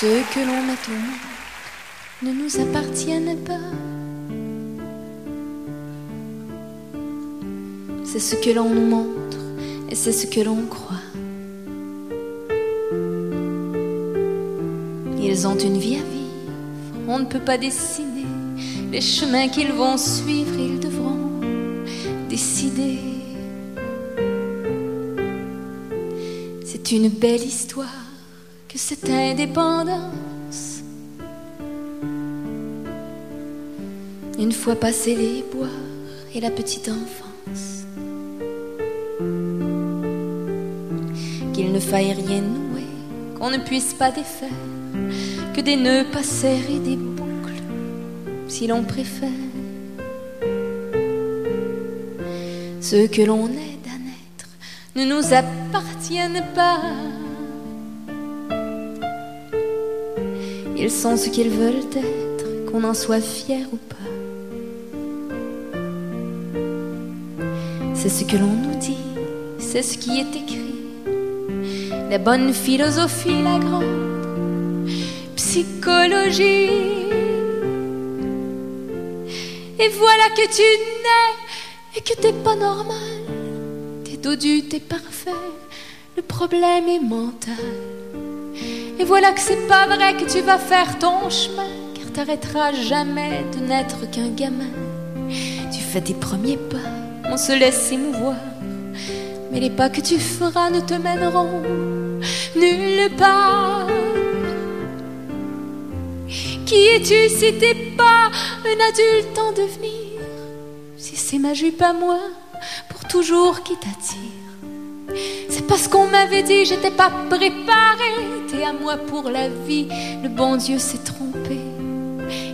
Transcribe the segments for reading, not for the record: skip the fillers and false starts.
Ceux que l'on met au monde ne nous appartiennent pas. C'est ce que l'on nous montre et c'est ce que l'on croit. Ils ont une vie à vivre, on ne peut pas dessiner les chemins qu'ils vont suivre, ils devront décider. C'est une belle histoire que cette indépendance. Une fois passé les bois et la petite enfance, qu'il ne faille rien nouer, qu'on ne puisse pas défaire, que des nœuds pas serrés, des boucles, si l'on préfère. Ceux que l'on aide à naître ne nous appartiennent pas. Ils sont ce qu'ils veulent être, qu'on en soit fier ou pas. C'est ce que l'on nous dit, c'est ce qui est écrit. La bonne philosophie, la grande psychologie. Et voilà que tu nais et que t'es pas normal. T'es dodu, t'es parfait, le problème est mental. Et voilà que c'est pas vrai que tu vas faire ton chemin, car t'arrêteras jamais de n'être qu'un gamin. Tu fais tes premiers pas, on se laisse émouvoir, mais les pas que tu feras ne te mèneront nulle part. Qui es-tu si t'es pas un adulte en devenir? Si c'est ma jupe à moi, pour toujours qui t'attire. C'est parce qu'on m'avait dit j'étais pas préparée. T'es à moi pour la vie, le bon Dieu s'est trompé.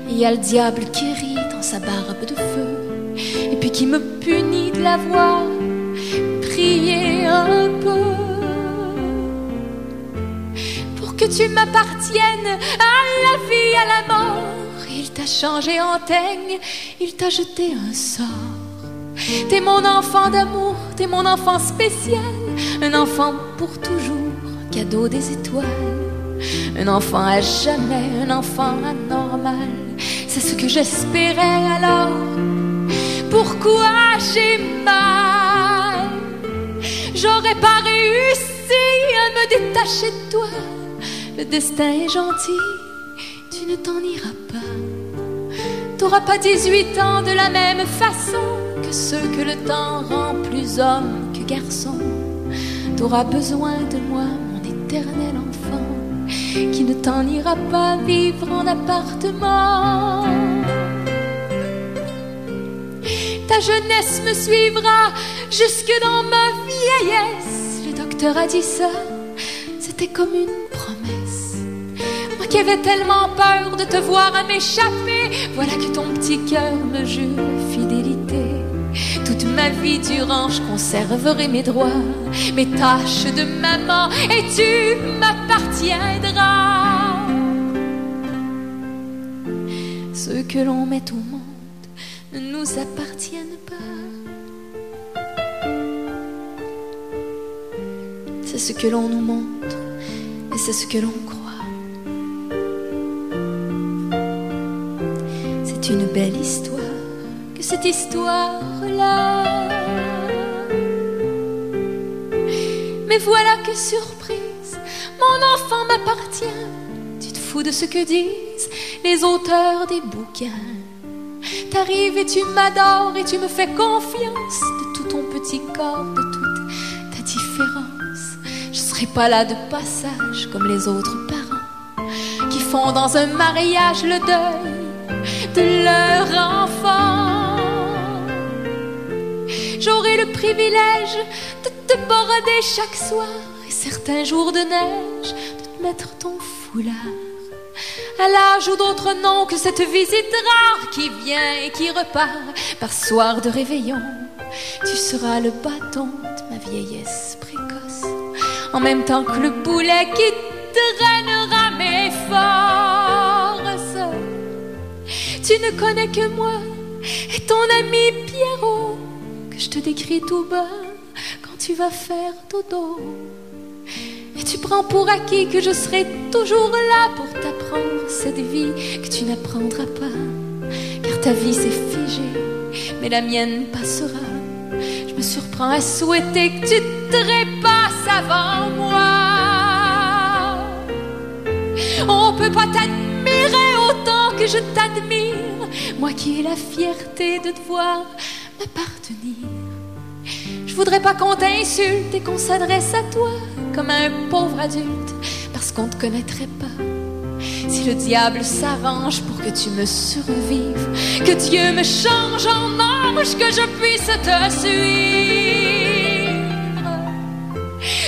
Il y a le diable qui rit dans sa barbe de feu, et puis qui me punit de l'avoir prié un peu. Pour que tu m'appartiennes à la vie, à la mort, il t'a changé en teigne, il t'a jeté un sort. T'es mon enfant d'amour, t'es mon enfant spécial, un enfant pour toujours, cadeau des étoiles. Un enfant à jamais, un enfant anormal. C'est ce que j'espérais alors. Pourquoi j'ai mal? J'aurais pas réussi à me détacher de toi. Le destin est gentil, tu ne t'en iras pas. T'auras pas 18 ans de la même façon que ceux que le temps rend plus homme que garçon. T'auras besoin de moi, mon éternel enfant, qui ne t'en ira pas vivre en appartement. Ta jeunesse me suivra jusque dans ma vieillesse. Le docteur a dit ça, c'était comme une promesse. Moi qui avais tellement peur de te voir à m'échapper, voilà que ton petit cœur me jure fidélité. Toute ma vie durant, je conserverai mes droits, mes tâches de maman, et tu m'appartiendras. Ceux que l'on met au monde ne nous appartiennent pas. C'est ce que l'on nous montre et c'est ce que l'on croit. C'est une belle histoire que cette histoire-là. Mais voilà que surprise, mon enfant m'appartient. Tu te fous de ce que disent les auteurs des bouquins. T'arrives et tu m'adores et tu me fais confiance. De tout ton petit corps, de toute ta différence, je serai pas là de passage comme les autres parents qui font dans un mariage le deuil de leur enfant. J'aurai le privilège de te border chaque soir et certains jours de neige de te mettre ton foulard. À l'âge ou d'autres noms que cette visite rare qui vient et qui repart par soir de réveillon, tu seras le bâton de ma vieillesse précoce, en même temps que le boulet qui drainera mes forces. Tu ne connais que moi et ton ami Pierrot, que je te décris tout bas quand tu vas faire dodo. Et tu prends pour acquis que je serai toujours là pour ta apprendre cette vie que tu n'apprendras pas. Car ta vie s'est figée, mais la mienne passera. Je me surprends à souhaiter que tu te trépasses avant moi. On peut pas t'admirer autant que je t'admire, moi qui ai la fierté de te voir m'appartenir. Je voudrais pas qu'on t'insulte et qu'on s'adresse à toi comme à un pauvre adulte, parce qu'on te connaîtrait pas. Si le diable s'arrange pour que tu me survives, que Dieu me change en ange, que je puisse te suivre.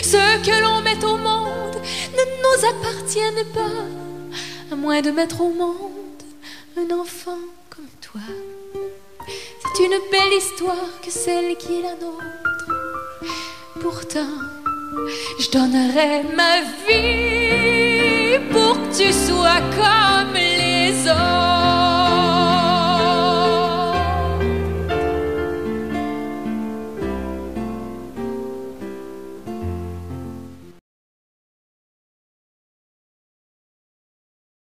Ce que l'on met au monde ne nous appartienne pas, à moins de mettre au monde un enfant comme toi. C'est une belle histoire que celle qui est la nôtre. Pourtant, je donnerais ma vie pour que tu sois comme les autres.